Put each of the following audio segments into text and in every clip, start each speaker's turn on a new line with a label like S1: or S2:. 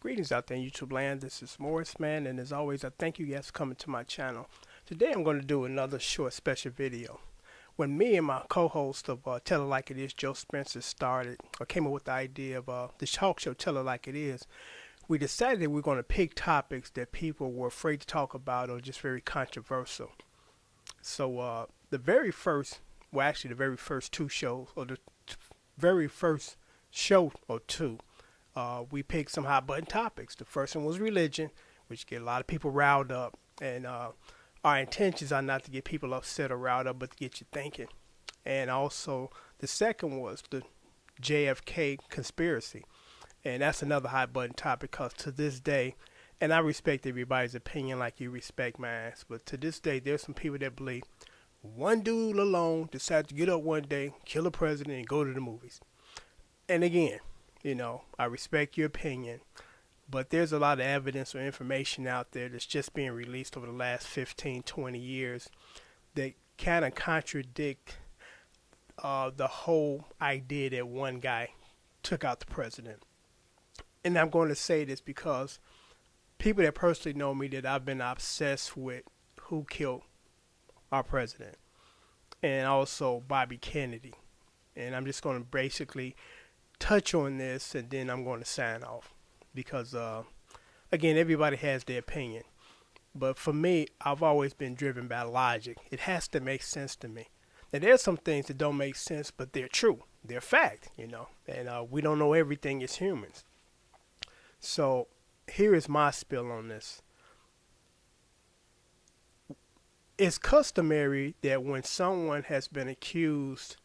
S1: Greetings out there in YouTube land. This is Morris, man, and as always, I thank you guys for coming to my channel. Today, I'm going to do another short special video. When me and my co-host of Tell It Like It Is, Joe Spencer, started or came up with the idea of the talk show Tell It Like It Is, we decided that we're going to pick topics that people were afraid to talk about or just very controversial. So the very first two shows, or the very first show or two, we picked some hot button topics. The first one was religion, which get a lot of people riled up. And our intentions are not to get people upset or riled up, but to get you thinking. And also, the second was the JFK conspiracy. And that's another hot button topic because to this day, and I respect everybody's opinion like you respect mine, but to this day, there's some people that believe one dude alone decided to get up one day, kill a president, and go to the movies. And again, I respect your opinion, but there's a lot of evidence or information out there that's just being released over the last 15, 20 years that kind of contradict the whole idea that one guy took out the president. And I'm going to say this because people that personally know me, that I've been obsessed with who killed our president, and also Bobby Kennedy. And I'm just going to basically touch on this, and then I'm going to sign off because, again, everybody has their opinion. But for me, I've always been driven by logic. It has to make sense to me. Now, there's some things that don't make sense, but they're true. They're fact, and we don't know everything as humans. So here is my spill on this. It's customary that when someone has been accused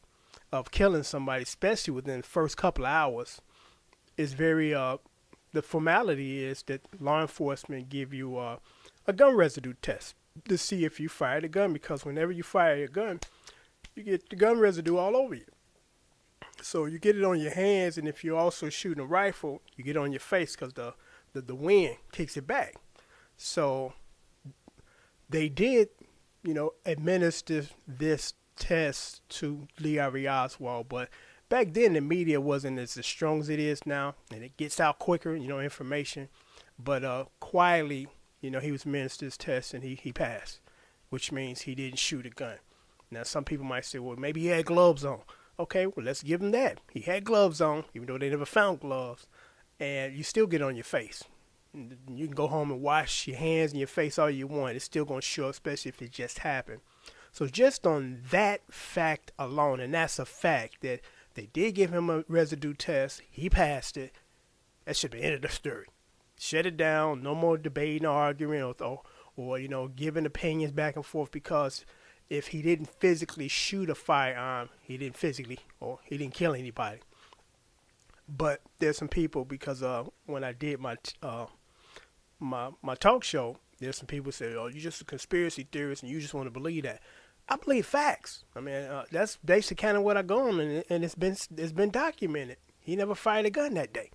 S1: of killing somebody, especially within the first couple of hours, it's very, the formality is that law enforcement give you a gun residue test to see if you fired a gun, because whenever you fire a gun, you get the gun residue all over you. So you get it on your hands, and if you're also shooting a rifle, you get it on your face because the wind kicks it back. So they did, administer this test to Lee Harvey Oswald, but back then the media wasn't as strong as it is now, and it gets out quicker, information. But quietly, he was administered this test, and he passed, which means he didn't shoot a gun. Now, some people might say, well, maybe he had gloves on. Okay, well, let's give him that. He had gloves on, even though they never found gloves, and you still get on your face. You can go home and wash your hands and your face all you want. It's still going to show, especially if it just happened. So just on that fact alone, and that's a fact that they did give him a residue test, he passed it, that should be the end of the story. Shut it down, no more debating or arguing or giving opinions back and forth, because if he didn't physically shoot a firearm, he didn't kill anybody. But there's some people, because when I did my talk show, there's some people say, oh, you're just a conspiracy theorist and you just want to believe that. I believe facts. I mean, that's basically kind of what I go on, and it's been documented. He never fired a gun that day.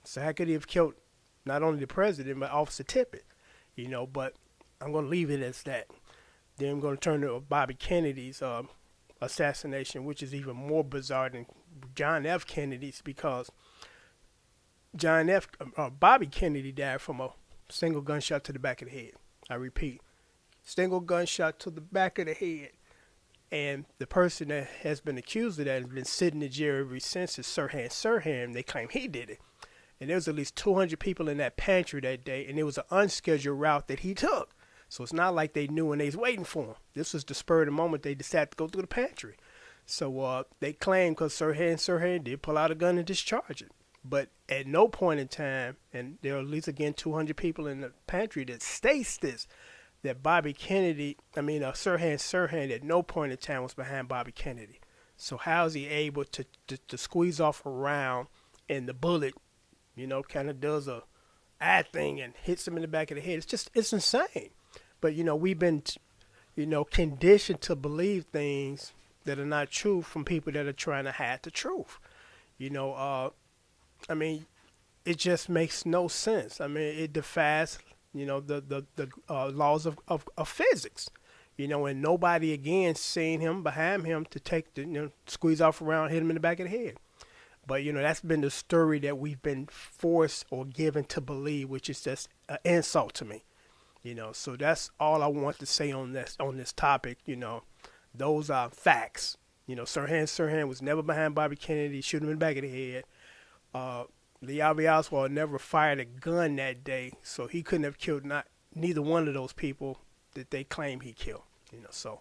S1: So how could he have killed not only the president, but Officer Tippit? But I'm going to leave it as that. Then I'm going to turn to Bobby Kennedy's assassination, which is even more bizarre than John F. Kennedy's, because Bobby Kennedy died from a single gunshot to the back of the head. I repeat, single gunshot to the back of the head. And the person that has been accused of that has been sitting in jail ever since is SIRHAN. They claim he did it. And there was at least 200 people in that pantry that day, and it was an unscheduled route that he took. So it's not like they knew when they was waiting for him. This was the spur of the moment they decided to go through the pantry. So they claim because SIRHAN did pull out a gun and discharge it. But at no point in time, and there are at least, again, 200 people in the pantry that states this, that SIRHAN at no point in time was behind Bobby Kennedy. So how is he able to squeeze off a round, and the bullet, kind of does a eye thing and hits him in the back of the head? It's insane. But, we've been, conditioned to believe things that are not true from people that are trying to hide the truth. It just makes no sense. It defies, the laws of physics. And nobody, again, seeing him behind him to take squeeze off around, hit him in the back of the head. But, you know, that's been the story that we've been forced or given to believe, which is just an insult to me. You know, so that's all I want to say on this topic. You know, those are facts. You know, Sirhan was never behind Bobby Kennedy, shoot him in the back of the head. Lee Harvey Oswald never fired a gun that day, so he couldn't have killed neither one of those people that they claim he killed. You know, so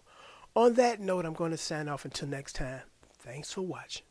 S1: on that note, I'm going to sign off until next time. Thanks for watching.